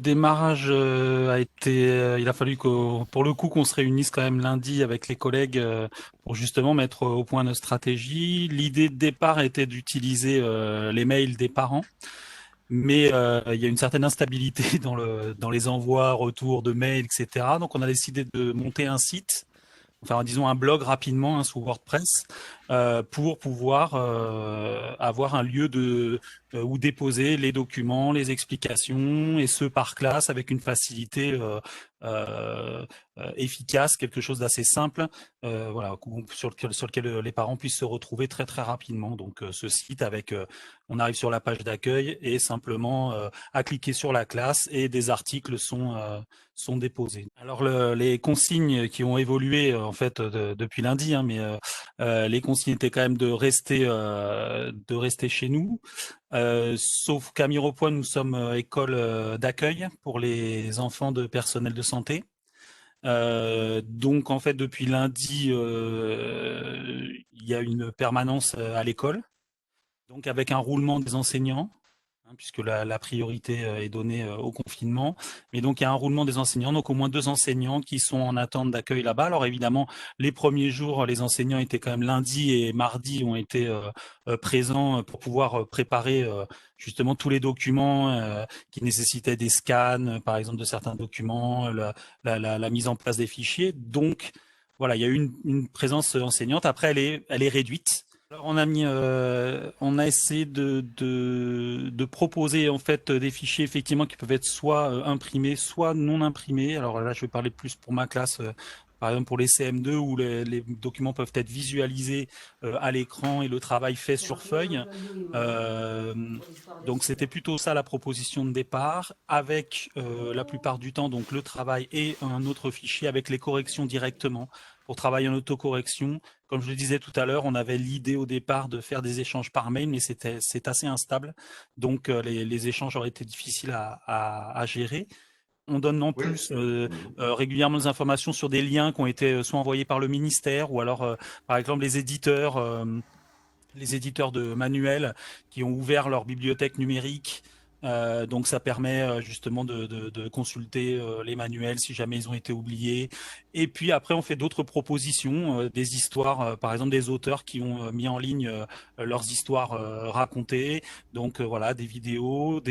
démarrage a été, il a fallu pour le coup qu'on se réunisse quand même lundi avec les collègues pour justement mettre au point notre stratégie. L'idée de départ était d'utiliser les mails des parents, mais il y a une certaine instabilité dans les envois, retours de mails, etc. Donc on a décidé de monter un site, enfin disons un blog rapidement sous WordPress pour pouvoir avoir un lieu où déposer les documents, les explications et ce par classe avec une facilité euh, efficace, quelque chose d'assez simple, voilà, sur lequel les parents puissent se retrouver très très rapidement. Donc ce site on arrive sur la page d'accueil et simplement à cliquer sur la classe et des articles sont déposés. Alors les consignes qui ont évolué en fait depuis lundi, hein, mais les consignes étaient quand même de rester chez nous. Sauf qu'à Mirepoix, nous sommes école d'accueil pour les enfants de personnel de santé. Donc en fait depuis lundi, il y a une permanence à l'école, donc avec un roulement des enseignants, hein, puisque la priorité est donnée au confinement. Mais donc, il y a un roulement des enseignants, donc au moins 2 enseignants qui sont en attente d'accueil là-bas. Alors évidemment, les premiers jours, les enseignants étaient quand même lundi et mardi ont été présents pour pouvoir préparer justement tous les documents qui nécessitaient des scans, par exemple, de certains documents, la mise en place des fichiers. Donc, voilà, il y a eu une présence enseignante. Après, elle est réduite. Alors, on a essayé de proposer en fait des fichiers effectivement qui peuvent être soit imprimés, soit non imprimés. Alors là, je vais parler plus pour ma classe, par exemple pour les CM2 où les documents peuvent être visualisés à l'écran et le travail fait sur feuille. Euh, donc c'était plutôt ça la proposition de départ, avec la plupart du temps donc le travail et un autre fichier avec les corrections directement pour travailler en autocorrection. Comme je le disais tout à l'heure, on avait l'idée au départ de faire des échanges par mail, mais c'est assez instable. Donc, les échanges auraient été difficiles à gérer. On donne en Oui. plus Mhm. régulièrement des informations sur des liens qui ont été soit envoyés par le ministère ou alors, par exemple, les éditeurs de manuels qui ont ouvert leur bibliothèque numérique. Donc ça permet justement de consulter les manuels si jamais ils ont été oubliés. Et puis après, on fait d'autres propositions, des histoires, par exemple des auteurs qui ont mis en ligne leurs histoires racontées. Donc voilà, des vidéos,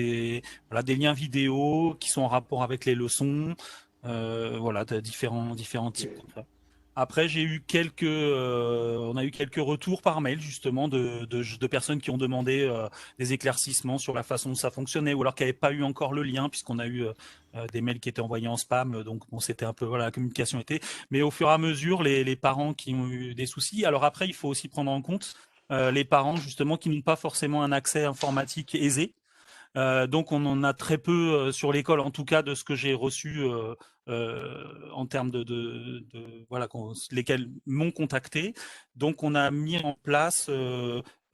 voilà, des liens vidéo qui sont en rapport avec les leçons. Voilà, différents types comme ça. Après, on a eu quelques retours par mail justement de personnes qui ont demandé des éclaircissements sur la façon dont ça fonctionnait, ou alors qui n'avaient pas eu encore le lien, puisqu'on a eu des mails qui étaient envoyés en spam, donc bon, c'était un peu voilà, la communication était. Mais au fur et à mesure, les parents qui ont eu des soucis. Alors après, il faut aussi prendre en compte les parents justement qui n'ont pas forcément un accès informatique aisé. Donc on en a très peu sur l'école, en tout cas de ce que j'ai reçu en termes voilà lesquels m'ont contacté. Donc on a mis en place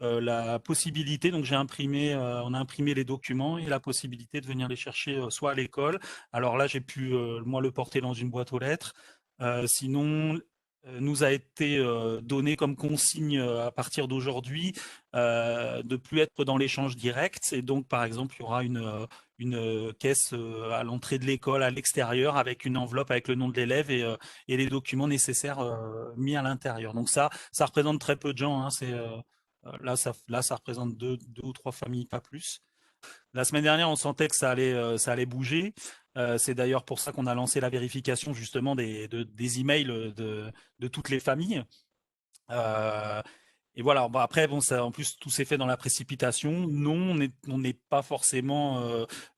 la possibilité. Donc on a imprimé les documents et la possibilité de venir les chercher soit à l'école. Alors là j'ai pu moi le porter dans une boîte aux lettres. Sinon nous a été donné comme consigne à partir d'aujourd'hui de plus être dans l'échange direct. Et donc, par exemple, il y aura une caisse à l'entrée de l'école, à l'extérieur, avec une enveloppe avec le nom de l'élève et les documents nécessaires mis à l'intérieur. Donc ça représente très peu de gens, hein. Là, ça représente deux ou trois familles, pas plus. La semaine dernière, on sentait que ça allait bouger. C'est d'ailleurs pour ça qu'on a lancé la vérification justement des emails de toutes les familles. Euh, et voilà, bon, après, bon, ça, en plus, tout s'est fait dans la précipitation. Non, on n'est pas forcément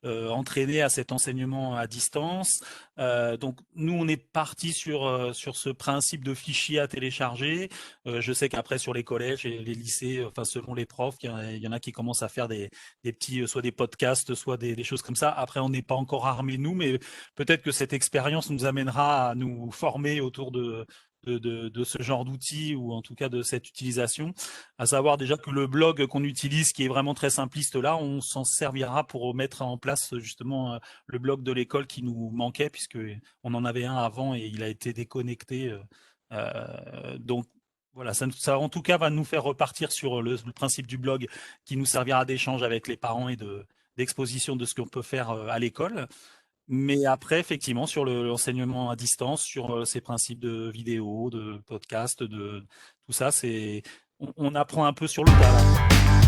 entraîné à cet enseignement à distance. Donc, nous, on est parti sur ce principe de fichier à télécharger. Je sais qu'après, sur les collèges et les lycées, enfin, selon les profs, il y en a qui commencent à faire des petits, soit des podcasts, soit des choses comme ça. Après, on n'est pas encore armés, nous, mais peut-être que cette expérience nous amènera à nous former autour de ce genre d'outils ou en tout cas de cette utilisation. À savoir déjà que le blog qu'on utilise, qui est vraiment très simpliste là, on s'en servira pour mettre en place justement le blog de l'école qui nous manquait puisque on en avait un avant et il a été déconnecté. Donc voilà, ça en tout cas va nous faire repartir sur le principe du blog qui nous servira d'échange avec les parents et d'exposition de ce qu'on peut faire à l'école. Mais après, effectivement, sur l'enseignement à distance, sur ces principes de vidéo, de podcast, de tout ça, on apprend un peu sur le tas, là.